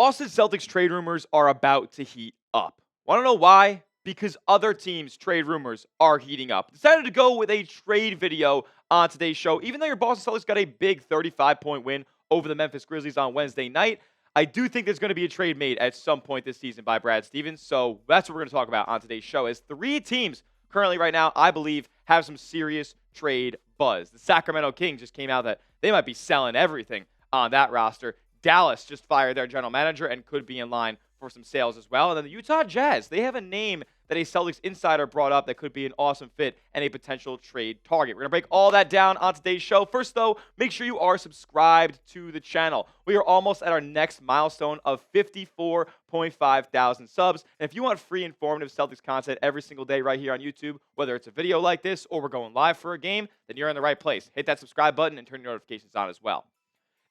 Boston Celtics trade rumors are about to heat up. Want to know why? Because other teams' trade rumors are heating up. Decided to go with a trade video on today's show. Even though your Boston Celtics got a big 35-point win over the Memphis Grizzlies on Wednesday night, I do think there's going to be a trade made at some point this season by Brad Stevens. So that's what we're going to talk about on today's show. As three teams currently right now, I believe, have some serious trade buzz. The Sacramento Kings just came out that they might be selling everything on that roster. Dallas just fired their general manager and could be in line for some sales as well. And then the Utah Jazz, they have a name that a Celtics insider brought up that could be an awesome fit and a potential trade target. We're going to break all that down on today's show. First, though, make sure you are subscribed to the channel. We are almost at our next milestone of 54.5 thousand subs. And if you want free, informative Celtics content every single day right here on YouTube, whether it's a video like this or we're going live for a game, then you're in the right place. Hit that subscribe button and turn your notifications on as well.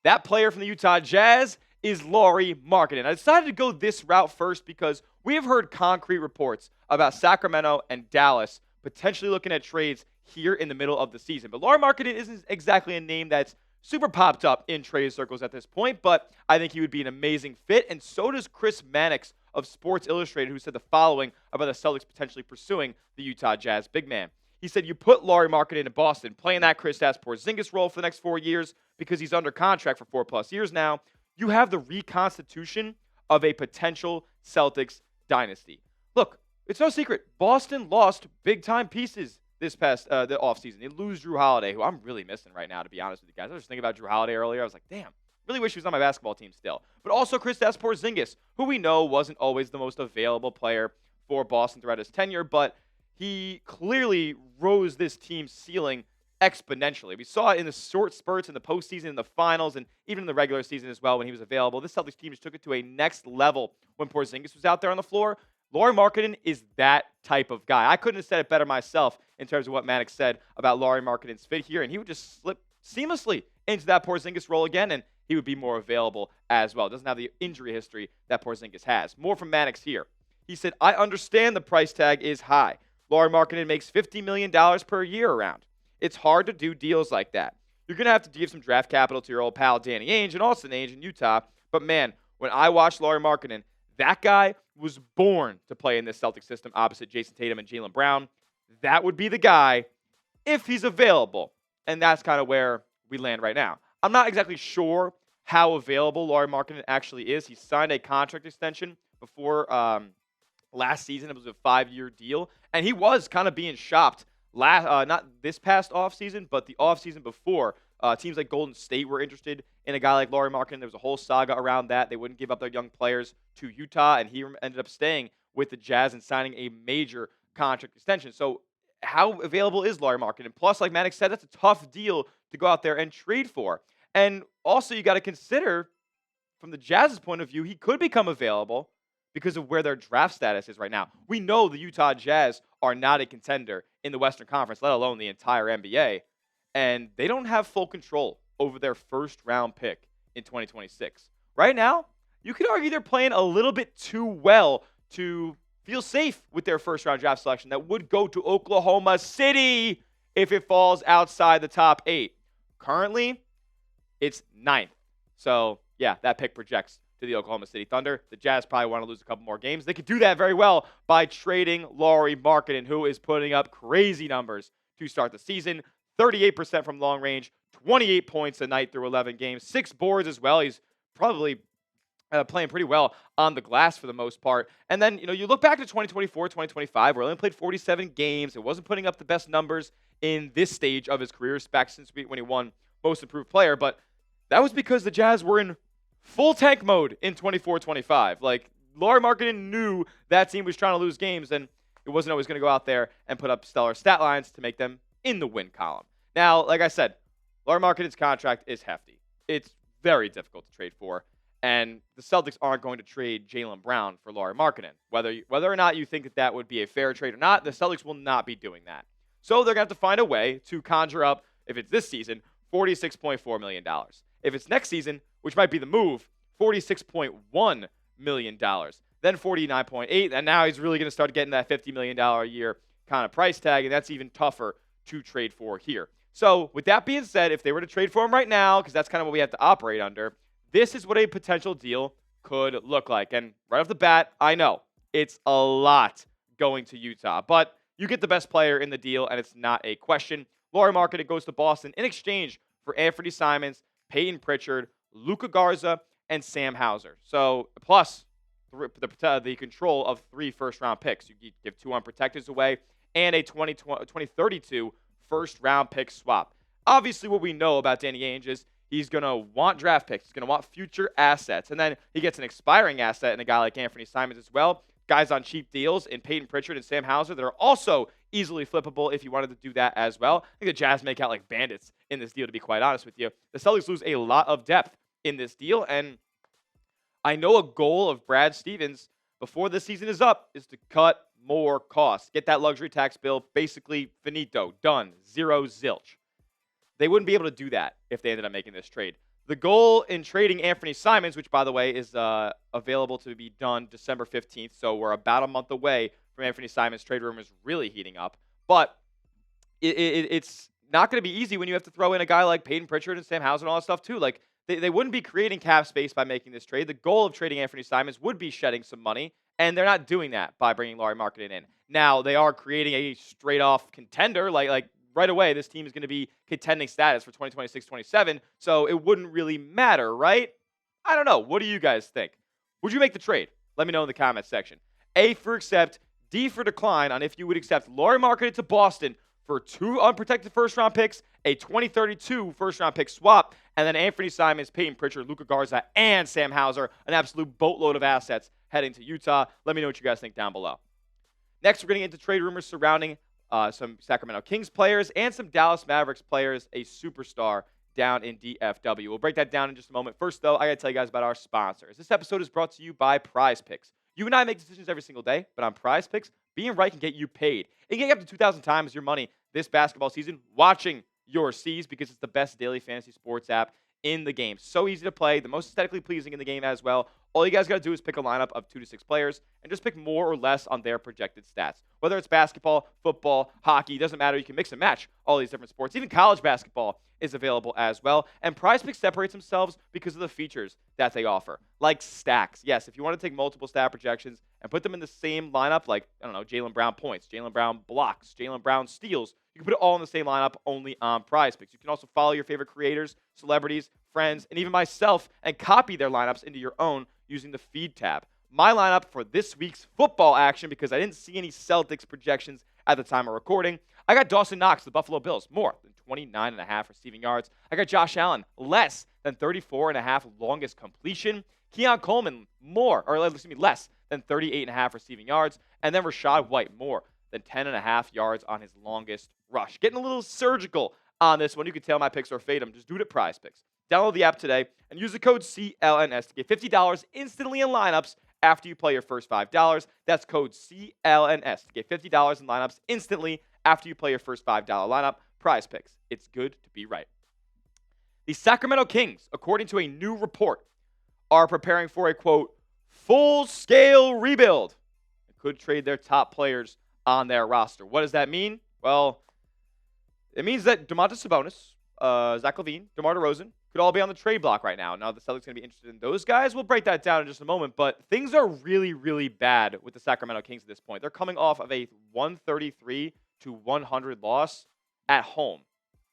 That player from the Utah Jazz is Lauri Markkanen. I decided to go this route first because we have heard concrete reports about Sacramento and Dallas potentially looking at trades here in the middle of the season. But Lauri Markkanen isn't exactly a name that's super popped up in trade circles at this point, but I think he would be an amazing fit, and so does Chris Mannix of Sports Illustrated, who said the following about the Celtics potentially pursuing the Utah Jazz big man. He said, you put Lauri Markkanen in Boston, playing that Kristaps Porzingis role for the next 4 years because he's under contract for 4+ years now. You have the reconstitution of a potential Celtics dynasty. Look, it's no secret. Boston lost big-time pieces this past the offseason. They lose Drew Holiday, who I'm really missing right now, to be honest with you guys. I was just thinking about Drew Holiday earlier. I was like, damn, really wish he was on my basketball team still. But also Kristaps Porzingis, who we know wasn't always the most available player for Boston throughout his tenure, but he clearly rose this team's ceiling exponentially. We saw it in the short spurts in the postseason, in the finals, and even in the regular season as well when he was available. This Celtics team just took it to a next level when Porzingis was out there on the floor. Lauri Markkanen is that type of guy. I couldn't have said it better myself in terms of what Mannix said about Lauri Markkanen's fit here, and he would just slip seamlessly into that Porzingis role again, and he would be more available as well. Doesn't have the injury history that Porzingis has. More from Mannix here. He said, I understand the price tag is high. Lauri Markkanen makes $50 million per year around. It's hard to do deals like that. You're going to have to give some draft capital to your old pal Danny Ainge and Austin Ainge in Utah. But man, when I watched Lauri Markkanen, that guy was born to play in this Celtics system opposite Jayson Tatum and Jaylen Brown. That would be the guy if he's available. And that's kind of where we land right now. I'm not exactly sure how available Lauri Markkanen actually is. He signed a contract extension before last season. It was a 5-year deal. And he was kind of being shopped not this past offseason, but the offseason before. Teams like Golden State were interested in a guy like Lauri Markkanen. There was a whole saga around that. They wouldn't give up their young players to Utah, and he ended up staying with the Jazz and signing a major contract extension. So how available is Lauri Markkanen? Plus, like Mannix said, that's a tough deal to go out there and trade for. And also, you got to consider, from the Jazz's point of view, he could become available because of where their draft status is right now. We know the Utah Jazz are not a contender in the Western Conference, let alone the entire NBA. And they don't have full control over their first-round pick in 2026. Right now, you could argue they're playing a little bit too well to feel safe with their first-round draft selection that would go to Oklahoma City if it falls outside the top 8. Currently, it's 9th. So, yeah, that pick projects to the Oklahoma City Thunder. The Jazz probably want to lose a couple more games. They could do that very well by trading Lauri Markkanen, who is putting up crazy numbers to start the season. 38% from long range, 28 points a night through 11 games, 6 boards as well. He's probably playing pretty well on the glass for the most part. And then, you look back to 2024, 2025, where he only played 47 games. It wasn't putting up the best numbers in this stage of his career, back since when he won Most Improved Player. But that was because the Jazz were in full tank mode in 24-25. Like, Lauri Markkanen knew that team was trying to lose games, and it wasn't always going to go out there and put up stellar stat lines to make them in the win column. Now, like I said, Lauri Markkanen's contract is hefty. It's very difficult to trade for, and the Celtics aren't going to trade Jaylen Brown for Lauri Markkanen. Whether or not you think that would be a fair trade or not, the Celtics will not be doing that. So they're going to have to find a way to conjure up, if it's this season, $46.4 million. If it's next season, which might be the move, $46.1 million. Then $49.8, and now he's really going to start getting that $50 million a year kind of price tag, and that's even tougher to trade for here. So with that being said, if they were to trade for him right now, because that's kind of what we have to operate under, this is what a potential deal could look like. And right off the bat, I know it's a lot going to Utah, but you get the best player in the deal, and it's not a question. Lauri Markkanen goes to Boston in exchange for Anthony Simons, Peyton Pritchard, Luka Garza, and Sam Hauser. So, plus the control of 3 first-round picks. You give 2 unprotecteds away and a 2032 first-round pick swap. Obviously, what we know about Danny Ainge is he's going to want draft picks. He's going to want future assets. And then he gets an expiring asset in a guy like Anthony Simons as well. Guys on cheap deals in Peyton Pritchard and Sam Hauser that are also easily flippable if you wanted to do that as well. I think the Jazz make out like bandits in this deal, to be quite honest with you. The Celtics lose a lot of depth in this deal, and I know a goal of Brad Stevens before the season is up is to cut more costs. Get that luxury tax bill basically finito, done, zero zilch. They wouldn't be able to do that if they ended up making this trade. The goal in trading Anthony Simons, which, by the way, is available to be done December 15th, so we're about a month away from Anthony Simons' trade rumors really heating up. But it's not going to be easy when you have to throw in a guy like Peyton Pritchard and Sam Hauser and all that stuff, too. Like, they wouldn't be creating cap space by making this trade. The goal of trading Anthony Simons would be shedding some money, and they're not doing that by bringing Lauri Markkanen in. Now, they are creating a straight-off contender, like right away, this team is going to be contending status for 2026-27, so it wouldn't really matter, right? I don't know. What do you guys think? Would you make the trade? Let me know in the comments section. A for accept, D for decline on if you would accept Lauri Markkanen to Boston for 2 unprotected first-round picks, a 2032 first-round pick swap, and then Anthony Simons, Peyton Pritchard, Luka Garza, and Sam Hauser, an absolute boatload of assets heading to Utah. Let me know what you guys think down below. Next, we're getting into trade rumors surrounding some Sacramento Kings players and some Dallas Mavericks players, a superstar down in DFW. We'll break that down in just a moment. First, though, I got to tell you guys about our sponsors. This episode is brought to you by PrizePicks. You and I make decisions every single day, but on PrizePicks, being right can get you paid. It can get up to 2,000 times your money this basketball season watching your C's because it's the best daily fantasy sports app in the game. So easy to play, the most aesthetically pleasing in the game as well. All you guys got to do is pick a lineup of 2 to 6 players and just pick more or less on their projected stats. Whether it's basketball, football, hockey, doesn't matter. You can mix and match all these different sports. Even college basketball is available as well. And PrizePicks separates themselves because of the features that they offer, like stacks. Yes, if you want to take multiple stat projections and put them in the same lineup, like, I don't know, Jaylen Brown points, Jaylen Brown blocks, Jaylen Brown steals, you can put it all in the same lineup only on PrizePicks. You can also follow your favorite creators, celebrities, friends, and even myself and copy their lineups into your own using the feed tab. My lineup for this week's football action, because I didn't see any Celtics projections at the time of recording, I got Dawson Knox, the Buffalo Bills, more than 29.5 receiving yards. I got Josh Allen, less than 34.5 longest completion. Keon Coleman, less than 38.5 receiving yards. And then Rachaad White, more than 10.5 yards on his longest rush. Getting a little surgical on this one. You can tell my picks are fade. Just do it at PrizePicks. Download the app today and use the code CLNS to get $50 instantly in lineups after you play your first $5. That's code CLNS to get $50 in lineups instantly after you play your first $5 lineup. PrizePicks. It's good to be right. The Sacramento Kings, according to a new report, are preparing for a, quote, full-scale rebuild. It could trade their top players on their roster. What does that mean? Well, it means that Domantas Sabonis, Zach LaVine, DeMar DeRozan could all be on the trade block right now. Now, the Celtics are going to be interested in those guys. We'll break that down in just a moment, but things are really, really bad with the Sacramento Kings at this point. They're coming off of a 133-100 loss at home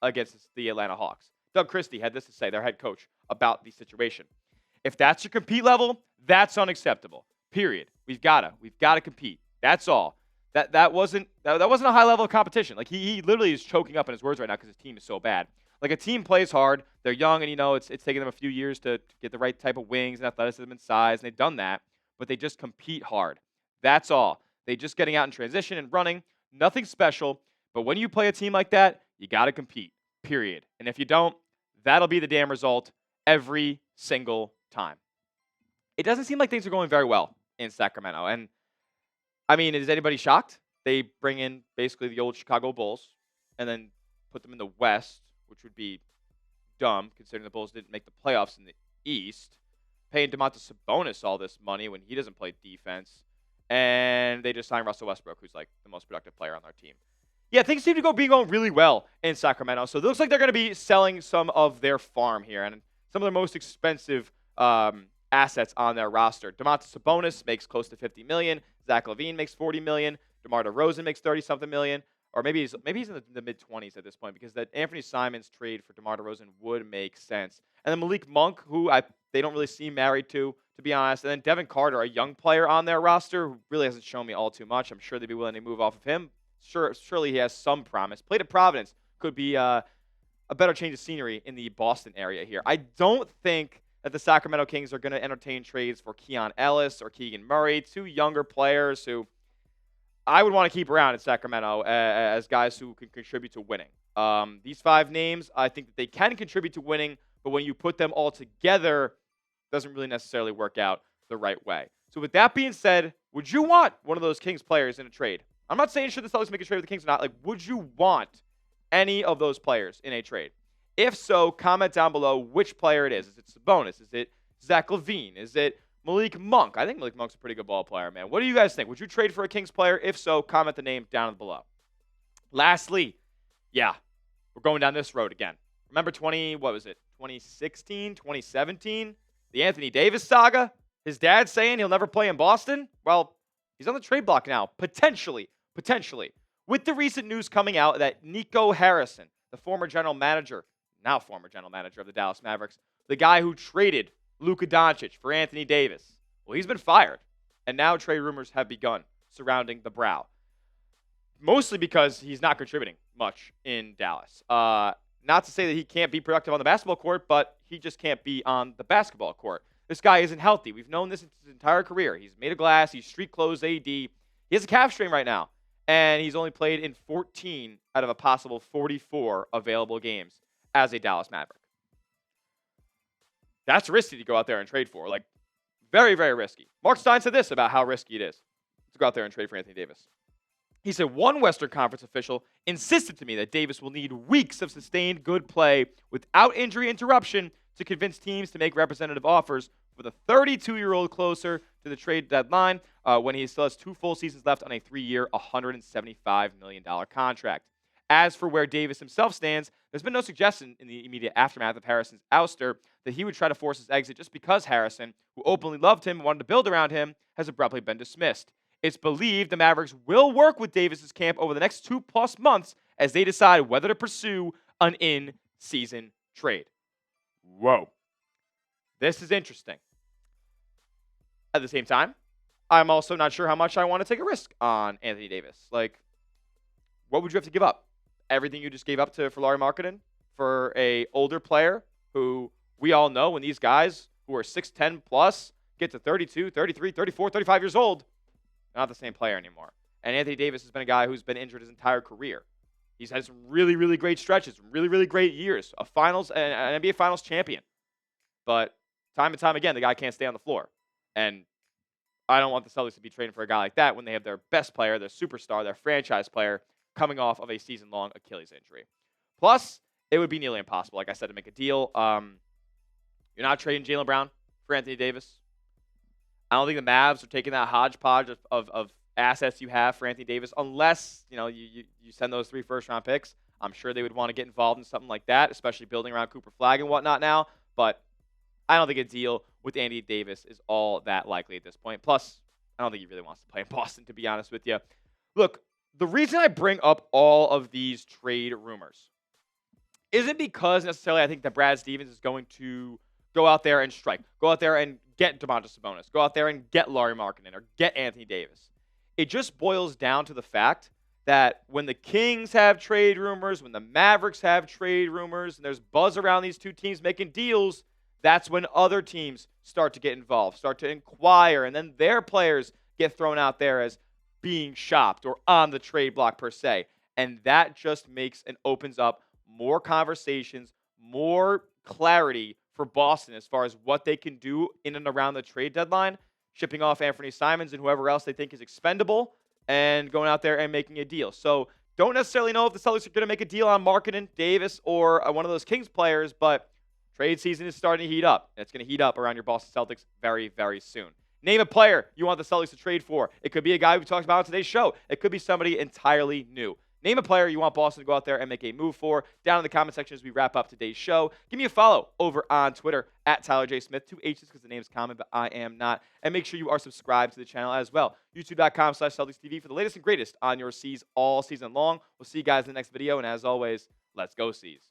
against the Atlanta Hawks. Doug Christie had this to say, their head coach, about the situation. If that's your compete level, that's unacceptable. Period. We've got to compete. That's all. That wasn't a high level of competition. Like he literally is choking up in his words right now because his team is so bad. Like, a team plays hard. They're young, and, it's taken them a few years to get the right type of wings and athleticism and size, and they've done that. But they just compete hard. That's all. They just getting out in transition and running. Nothing special. But when you play a team like that, you got to compete, period. And if you don't, that'll be the damn result every single time. It doesn't seem like things are going very well in Sacramento. And, I mean, is anybody shocked? They bring in basically the old Chicago Bulls and then put them in the West, which would be dumb considering the Bulls didn't make the playoffs in the East, paying Domantas Sabonis all this money when he doesn't play defense, and they just signed Russell Westbrook, who's like the most productive player on their team. Yeah, things seem to be going really well in Sacramento, so it looks like they're going to be selling some of their farm here, and some of their most expensive assets on their roster. Domantas Sabonis makes close to $50 million. Zach LaVine makes $40 million. DeMar DeRozan makes 30-something million. Or maybe he's in the mid-20s at this point, because that Anthony Simons trade for DeMar DeRozan would make sense. And then Malik Monk, who they don't really seem married to be honest. And then Devin Carter, a young player on their roster who really hasn't shown me all too much. I'm sure they'd be willing to move off of him. Surely he has some promise. Played at Providence. Could be a better change of scenery in the Boston area here. I don't think that the Sacramento Kings are going to entertain trades for Keon Ellis or Keegan Murray, two younger players who I would want to keep around in Sacramento as guys who can contribute to winning. These 5 names, I think that they can contribute to winning, but when you put them all together, doesn't really necessarily work out the right way. So with that being said, would you want one of those Kings players in a trade? I'm not saying should the Celtics make a trade with the Kings or not. Like, would you want any of those players in a trade? If so, comment down below which player it is. Is it Sabonis? Is it Zach LaVine? Is it Malik Monk? I think Malik Monk's a pretty good ball player, man. What do you guys think? Would you trade for a Kings player? If so, comment the name down below. Lastly, yeah, we're going down this road again. Remember 2016, 2017? The Anthony Davis saga? His dad saying he'll never play in Boston? Well, he's on the trade block now, potentially. With the recent news coming out that Nico Harrison, the now former general manager of the Dallas Mavericks, the guy who traded Luka Doncic for Anthony Davis, well, he's been fired. And now trade rumors have begun surrounding the Brow. Mostly because he's not contributing much in Dallas. Not to say that he can't be productive on the basketball court, but he just can't be on the basketball court. This guy isn't healthy. We've known this his entire career. He's made of glass. He's street clothes AD. He has a calf strain right now. And he's only played in 14 out of a possible 44 available games as a Dallas Maverick. That's risky to go out there and trade for. Like, very, very risky. Marc Stein said this about how risky it is to go out there and trade for Anthony Davis. He said, one Western Conference official insisted to me that Davis will need weeks of sustained good play without injury interruption to convince teams to make representative offers for the 32-year-old closer to the trade deadline when he still has 2 full seasons left on a 3-year, $175 million contract. As for where Davis himself stands, there's been no suggestion in the immediate aftermath of Harrison's ouster that he would try to force his exit just because Harrison, who openly loved him and wanted to build around him, has abruptly been dismissed. It's believed the Mavericks will work with Davis's camp over the next 2+ months as they decide whether to pursue an in-season trade. Whoa. This is interesting. At the same time, I'm also not sure how much I want to take a risk on Anthony Davis. Like, what would you have to give up? Everything you just gave up for Lauri Markkanen? For a older player who we all know when these guys who are 6'10 plus get to 32, 33, 34, 35 years old, not the same player anymore. And Anthony Davis has been a guy who's been injured his entire career. He's had some really, really great stretches, really, really great years, an NBA Finals champion. But time and time again, the guy can't stay on the floor. And I don't want the Celtics to be trading for a guy like that when they have their best player, their superstar, their franchise player coming off of a season-long Achilles injury. Plus, it would be nearly impossible, like I said, to make a deal. You're not trading Jaylen Brown for Anthony Davis. I don't think the Mavs are taking that hodgepodge of assets you have for Anthony Davis unless, you send those 3 first-round picks. I'm sure they would want to get involved in something like that, especially building around Cooper Flagg and whatnot now. But I don't think a deal with Anthony Davis is all that likely at this point. Plus, I don't think he really wants to play in Boston, to be honest with you. Look, the reason I bring up all of these trade rumors isn't because necessarily I think that Brad Stevens is going to go out there and strike. Go out there and get Domantas Sabonis. Go out there and get Lauri Markkanen or get Anthony Davis. It just boils down to the fact that when the Kings have trade rumors, when the Mavericks have trade rumors, and there's buzz around these two teams making deals, that's when other teams start to get involved, start to inquire, and then their players get thrown out there as being shopped or on the trade block per se. And that just makes and opens up more conversations, more clarity for Boston as far as what they can do in and around the trade deadline, shipping off Anthony Simons and whoever else they think is expendable and going out there and making a deal. So don't necessarily know if the Celtics are going to make a deal on Markkanen, Davis, or one of those Kings players, but trade season is starting to heat up. And it's going to heat up around your Boston Celtics very, very soon. Name a player you want the Celtics to trade for. It could be a guy we talked about on today's show. It could be somebody entirely new. Name a player you want Boston to go out there and make a move for down in the comment section as we wrap up today's show. Give me a follow over on Twitter at Tyler J. Smith. 2 H's because the name's common, but I am not. And make sure you are subscribed to the channel as well. YouTube.com/Celtics TV for the latest and greatest on your C's all season long. We'll see you guys in the next video. And as always, let's go C's.